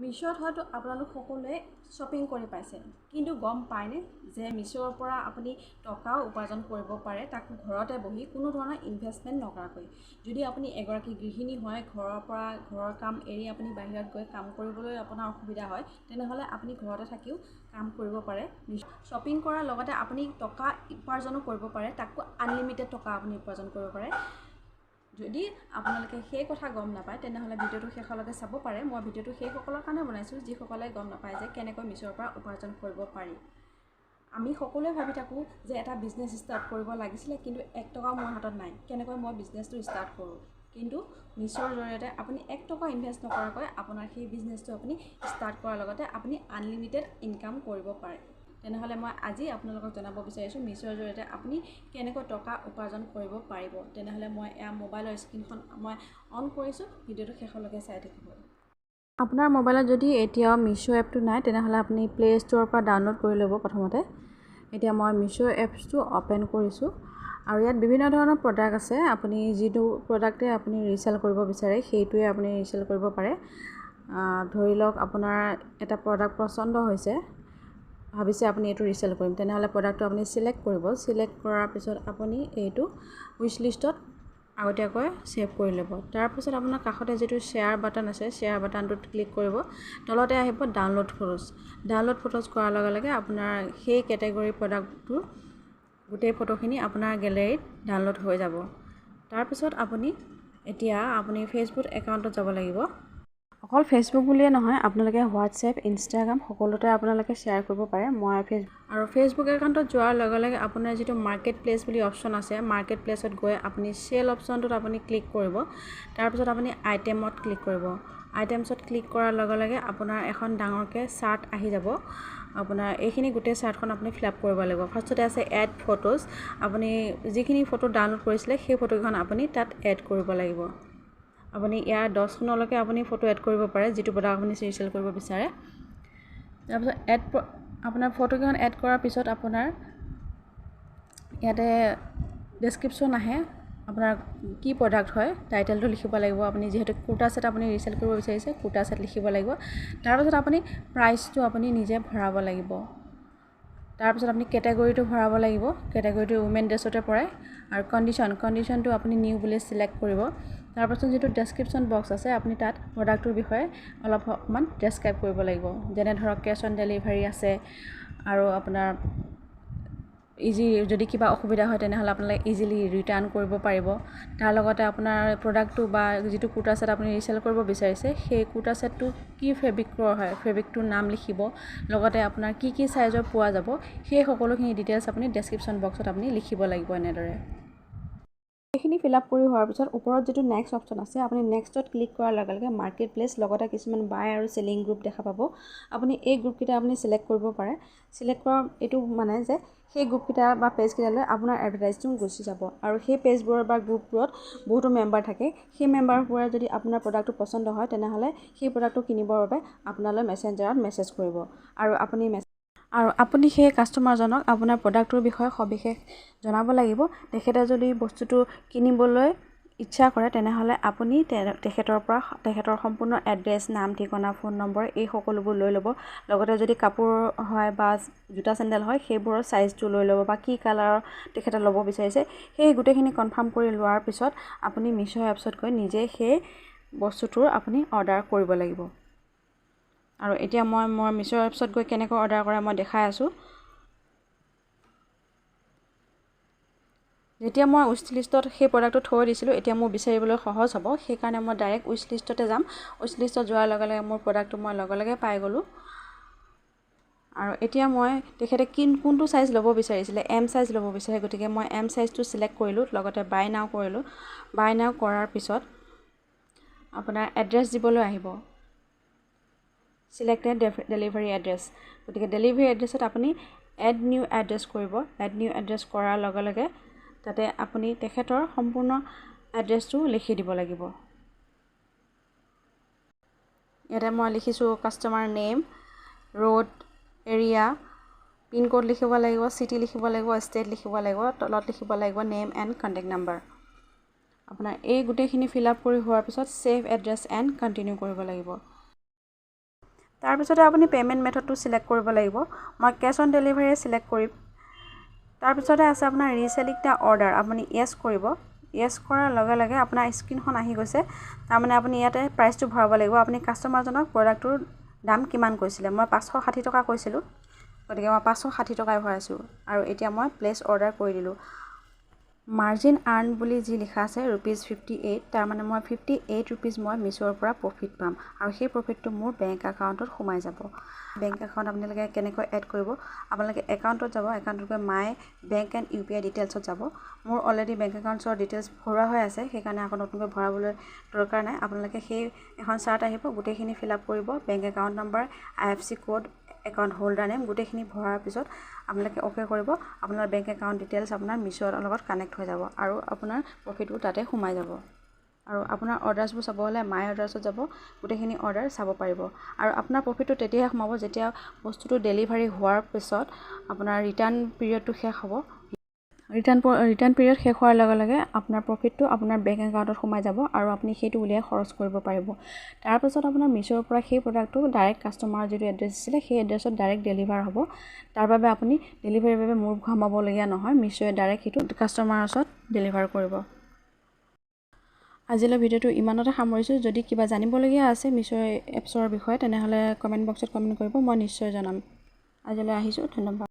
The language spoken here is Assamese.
মিশোত হয়তো আপোনালোক সকলোৱে শ্বপিং কৰি পাইছে, কিন্তু গম পায়নে যে মিশোৰ পৰা আপুনি টকাও উপাৰ্জন কৰিব পাৰে, তাকো ঘৰতে বহি কোনো ধৰণৰ ইনভেষ্টমেণ্ট নকৰাকৈ। যদি আপুনি এগৰাকী গৃহিণী হয়, ঘৰৰ কাম এৰি আপুনি বাহিৰত গৈ কাম কৰিবলৈ আপোনাৰ অসুবিধা হয়, তেনেহ'লে আপুনি ঘৰতে থাকিও কাম কৰিব পাৰে। শ্বপিং কৰাৰ লগতে আপুনি টকা উপাৰ্জনো কৰিব পাৰে, তাকো আনলিমিটেড টকা আপুনি উপাৰ্জন কৰিব পাৰে। যদি আপোনালোকে সেই কথা গম নাপায় তেনেহ'লে ভিডিঅ'টো শেষলৈকে চাব পাৰে। মই ভিডিঅ'টো সেইসকলৰ কাৰণে বনাইছোঁ যিসকলে গম নাপায় যে কেনেকৈ মিশোৰ পৰা উপাৰ্জন কৰিব পাৰি। আমি সকলোৱে ভাবি থাকোঁ যে এটা বিজনেছ ষ্টাৰ্ট কৰিব লাগিছিলে, কিন্তু 1 টকাও মোৰ হাতত নাই, কেনেকৈ মই বিজনেছটো ষ্টাৰ্ট কৰোঁ। কিন্তু মিশোৰ জৰিয়তে আপুনি 1 টকা ইনভেষ্ট নকৰাকৈ আপোনাৰ সেই বিজনেছটো আপুনি ষ্টাৰ্ট কৰাৰ লগতে আপুনি আনলিমিটেড ইনকাম কৰিব পাৰে। তেনেহ'লে মই আজি আপোনালোকক জনাব বিচাৰিছোঁ মিশোৰ জৰিয়তে আপুনি কেনেকৈ টকা উপাৰ্জন কৰিব পাৰিব। তেনেহ'লে মই মোবাইলৰ স্ক্ৰীনখন মই অন কৰিছোঁ, ভিডিঅ'টো শেষলৈকে চাই থাকিব। আপোনাৰ মোবাইলত যদি এতিয়াও মিশো এপটো নাই তেনেহ'লে আপুনি প্লে ষ্ট'ৰৰ পৰা ডাউনলোড কৰি ল'ব প্ৰথমতে। এতিয়া মই মিশো এপছটো অ'পেন কৰিছোঁ আৰু ইয়াত বিভিন্ন ধৰণৰ প্ৰডাক্ট আছে। আপুনি যিটো প্ৰডাক্টে আপুনি ৰিচেল কৰিব বিচাৰে সেইটোৱে আপুনি ৰিচেল কৰিব পাৰে। ধৰি লওক আপোনাৰ এটা প্ৰডাক্ট পচন্দ হৈছে, ভাবিছে আপুনি এইটো ৰিচেল কৰিম, তেনেহ'লে প্ৰডাক্টটো আপুনি চিলেক্ট কৰিব। চিলেক্ট কৰাৰ পিছত আপুনি এইটো উইচ লিষ্টত আগতীয়াকৈ ছেভ কৰি ল'ব। তাৰপিছত আপোনাৰ কাষতে যিটো শ্বেয়াৰ বাটন আছে, শ্বেয়াৰ বাটনটোত ক্লিক কৰিব। তলতে আহিব ডাউনলোড ফটোজ। ডাউনলোড ফটোজ কৰাৰ লগে লগে আপোনাৰ সেই কেটেগৰী প্ৰডাক্টটোৰ গোটেই ফটোখিনি আপোনাৰ গেলেৰীত ডাউনলোড হৈ যাব। তাৰপিছত আপুনি ফেচবুক একাউণ্টত যাব লাগিব। অকল ফেচবুক বুলিয়ে নহয়, আপোনালোকে হোৱাটছএপ, ইনষ্টাগ্ৰাম সকলোতে আপোনালোকে শ্বেয়াৰ কৰিব পাৰে। ফেচবুক একাউণ্টত যোৱাৰ লগে লগে আপোনাৰ যিটো মাৰ্কেট প্লেচ বুলি অপশ্যন আছে, মাৰ্কেট প্লেচত গৈ আপুনি চেল অপশ্যনটোত আপুনি ক্লিক কৰিব। তাৰপিছত আপুনি আইটেমত ক্লিক কৰিব। আইটেমছত ক্লিক কৰাৰ লগে লগে আপোনাৰ এখন ডাঙৰকৈ চাৰ্ট আহি যাব। আপোনাৰ এইখিনি গোটেই চাৰ্টখন আপুনি ফিল আপ কৰিব লাগিব। ফাৰ্ষ্টতে আছে এড ফটোজ। আপুনি যিখিনি ফটো ডাউনলোড কৰিছিলে সেই ফটোকেইখন আপুনি তাত এড কৰিব লাগিব। আপুনি ইয়াৰ 10খনলৈকে আপুনি ফটো এড কৰিব পাৰে, যিটো প্ৰডাক্ট আপুনি ৰিচেল কৰিব বিচাৰে। তাৰপিছত আপোনাৰ ফটোকেইখন এড কৰাৰ পিছত আপোনাৰ ইয়াতে ডেছক্ৰিপশ্যন আহে, আপোনাৰ কি প্ৰডাক্ট হয়, টাইটেলটো লিখিব লাগিব। আপুনি যিহেতু কুৰ্তা ছেট আপুনি ৰিচেল কৰিব বিচাৰিছে, কুৰ্তা ছেট লিখিব লাগিব। তাৰপিছত আপুনি প্ৰাইচটো আপুনি নিজে ভৰাব লাগিব। তাৰপিছত আপুনি কেটেগৰীটো ভৰাব লাগিব। কেটেগৰীটো উমেন ড্ৰেছতে পৰে। আৰু কণ্ডিশ্যনটো আপুনি নিউ বুলি চিলেক্ট কৰিব। তাৰপাছত যিটো ডেছক্ৰিপশ্যন বক্স আছে, আপুনি তাত প্ৰডাক্টটোৰ বিষয়ে অলপমান ডেছক্ৰাইব কৰিব লাগিব। যেনে ধৰক কেছ অন ডেলিভাৰী আছে, আৰু আপোনাৰ যদি কিবা অসুবিধা হয় তেনেহ'লে আপোনালোকে ইজিলি ৰিটাৰ্ণ কৰিব পাৰিব। তাৰ লগতে আপোনাৰ প্ৰডাক্টটো বা যিটো কুৰ্তা ছেট আপুনি ৰিচেল কৰিব বিচাৰিছে সেই কুৰ্তা ছেটটো কি ফেব্ৰিকৰ হয়, ফেব্ৰিকটোৰ নাম লিখিব। লগতে আপোনাৰ কি চাইজৰ পোৱা যাব সেই সকলোখিনি ডিটেইলছ আপুনি ডেছক্ৰিপশ্যন বক্সত আপুনি লিখিব লাগিব এনেদৰে। এইখিনি ফিল আপ কৰি হোৱাৰ পিছত ওপৰত যিটো নেক্সট অপশ্যন আছে, আপুনি নেক্সটত ক্লিক কৰাৰ লগে লগে মাৰ্কেট প্লেচ লগতে কিছুমান বাই আৰু চেলিং গ্ৰুপ দেখা পাব। আপুনি এই গ্ৰুপকেইটা আপুনি চিলেক্ট কৰিব পাৰে। চিলেক্ট কৰা এইটো মানে যে সেই গ্ৰুপকেইটা বা পেজকেইটালৈ আপোনাৰ এডভাৰটাইজটো গুচি যাব, আৰু সেই পেজবোৰত বা গ্ৰুপবোৰত বহুতো মেম্বাৰ থাকে। সেই মেম্বাৰবোৰে যদি আপোনাৰ প্ৰডাক্টটো পচন্দ হয় তেনেহ'লে সেই প্ৰডাক্টটো কিনিবৰ বাবে আপোনালৈ মেছেঞ্জাৰত মেছেজ কৰিব, আৰু আপুনি সেই কাষ্টমাৰজনক আপোনাৰ প্ৰডাক্টটোৰ বিষয়ে সবিশেষ জনাব লাগিব। তেখেতে যদি বস্তুটো কিনিবলৈ ইচ্ছা কৰে তেনেহ'লে আপুনি তেখেতৰ সম্পূৰ্ণ এড্ৰেছ, নাম, ঠিকনা, ফোন নম্বৰ এই সকলোবোৰ লৈ ল'ব। লগতে যদি কাপোৰ হয় বা জোতা চেণ্ডেল হয় সেইবোৰৰ চাইজটো লৈ ল'ব, বা কি কালাৰৰ তেখেতে ল'ব বিচাৰিছে সেই গোটেইখিনি কনফাৰ্ম কৰি লোৱাৰ পিছত আপুনি মিশো এপছত গৈ নিজে সেই বস্তুটোৰ আপুনি অৰ্ডাৰ কৰিব লাগিব। আৰু এতিয়া মই মিশো এপছত গৈ কেনেকৈ অৰ্ডাৰ কৰে মই দেখাই আছোঁ। যেতিয়া মই উইচ লিষ্টত সেই প্ৰডাক্টটো থৈ দিছিলোঁ, এতিয়া মোৰ বিচাৰিবলৈ সহজ হ'ব, সেইকাৰণে মই ডাইৰেক্ট উইচ লিষ্টতে যাম। উইচ লিষ্টত যোৱাৰ লগে লগে মোৰ প্ৰডাক্টটো মই লগে লগে পাই গ'লোঁ। আৰু এতিয়া তেখেতে কোনটো চাইজ ল'ব বিচাৰিছিলে, এম চাইজ ল'ব বিচাৰে, গতিকে মই এম চাইজটো চিলেক্ট কৰিলোঁ। লগতে বাই নাও কৰিলোঁ। বাই নাও কৰাৰ পিছত আপোনাৰ এড্ৰেছ দিবলৈ আহিব, চিলেক্টেড ডেলিভাৰী এড্ৰেছ। গতিকে ডেলিভাৰী এড্ৰেছত আপুনি এড নিউ এড্ৰেছ কৰিব। এড নিউ এড্ৰেছ কৰাৰ লগে লগে তাতে আপুনি তেখেতৰ সম্পূৰ্ণ এড্ৰেছটো লিখি দিব লাগিব। ইয়াতে মই লিখিছোঁ customer name, road, area, pincode লিখিব লাগিব, চিটি লিখিব লাগিব, ষ্টেট লিখিব লাগিব, তলত লিখিব লাগিব নেম এণ্ড কণ্টেক্ট নাম্বাৰ। আপোনাৰ এই গোটেইখিনি ফিল আপ কৰি হোৱাৰ পিছত ছেভ এড্ৰেছ এণ্ড কণ্টিনিউ কৰিব লাগিব। তাৰপিছতে আপুনি পে'মেণ্ট মেথডটো চিলেক্ট কৰিব লাগিব। মই কেছ অন ডেলিভাৰী চিলেক্ট কৰিম। তাৰপিছতে আছে আপোনাৰ ৰিচেলিং দ্য অৰ্ডাৰ, আপুনি য়েছ কৰিব। য়েছ কৰাৰ লগে লগে আপোনাৰ স্ক্ৰীনখন আহি গৈছে। তাৰমানে আপুনি ইয়াতে প্ৰাইচটো ভৰাব লাগিব। আপুনি কাষ্টমাৰজনক প্ৰডাক্টটোৰ দাম কিমান কৈছিলে, মই 560 টকা কৈছিলোঁ, গতিকে মই 560 টকাই ভৰাইছোঁ আৰু এতিয়া মই প্লেচ অৰ্ডাৰ কৰি দিলোঁ। মাৰ্জিন আৰ্ণ বুলি যি লিখা আছে ₹58, তাৰমানে মই 58 ৰুপিজ মই মিছোৰ পৰা প্ৰফিট পাম আৰু সেই প্ৰফিটটো মোৰ বেংক একাউণ্টত সোমাই যাব। বেংক একাউণ্ট আপোনালোকে কেনেকৈ এড কৰিব, আপোনালোকে একাউণ্টত যাব, একাউণ্টত গৈ মাই বেংক এণ্ড UPI ডিটেইলছত যাব। মোৰ অলৰেডি বেংক একাউণ্টছৰ ডিটেইলছ ভৰোৱা হৈ আছে, সেইকাৰণে আকৌ নতুনকৈ ভৰাবলৈ দৰকাৰ নাই। আপোনালোকে সেই এখন চাৰ্ট আহিব, গোটেইখিনি ফিল আপ কৰিব, bank account number, IFSC code, account holder name গোটেইখিনি ভৰাৰ পিছত আপোনালোকে অ'কে কৰিব। আপোনাৰ বেংক একাউণ্ট ডিটেইলছ আপোনাৰ মিছোৰ লগত কানেক্ট হৈ যাব আৰু আপোনাৰ প্ৰফিটবোৰ তাতে সোমাই যাব। আৰু আপোনাৰ অৰ্ডাৰ্ছবোৰ চাব হ'লে মাই অৰ্ডাৰ্ছত যাব, গোটেইখিনি অৰ্ডাৰ চাব পাৰিব। আৰু আপোনাৰ প্ৰফিটটো তেতিয়াহে সোমাব যেতিয়া বস্তুটো ডেলিভাৰী হোৱাৰ পিছত আপোনাৰ ৰিটাৰ্ণ পিৰিয়ডটো শেষ হ'ব। ৰিটাৰ্ণ পিৰিয়ড শেষ হোৱাৰ লগে লগে আপোনাৰ প্ৰফিটটো আপোনাৰ বেংক একাউণ্টত সোমাই যাব আৰু আপুনি সেইটো উলিয়াই খৰচ কৰিব পাৰিব। তাৰপাছত আপোনাৰ মিছোৰ পৰা সেই প্ৰডাক্টটো ডাইৰেক্ট কাষ্টমাৰৰ যিটো এড্ৰেছ আছিলে সেই এড্ৰেছত ডাইৰেক্ট ডেলিভাৰ হ'ব। তাৰ বাবে আপুনি ডেলিভাৰীৰ বাবে মূৰ ঘামাবলগীয়া নহয়, মিছোৱে ডাইৰেক্ট সেইটো কাষ্টমাৰৰ ওচৰত ডেলিভাৰ কৰিব। আজিলৈ ভিডিঅ'টো ইমানতে সামৰিছোঁ। যদি কিবা জানিবলগীয়া আছে মিছো এপছৰ বিষয়ে তেনেহ'লে কমেণ্ট বক্সত কমেণ্ট কৰিব, মই নিশ্চয় জনাম। আজিলৈ আহিছোঁ, ধন্যবাদ।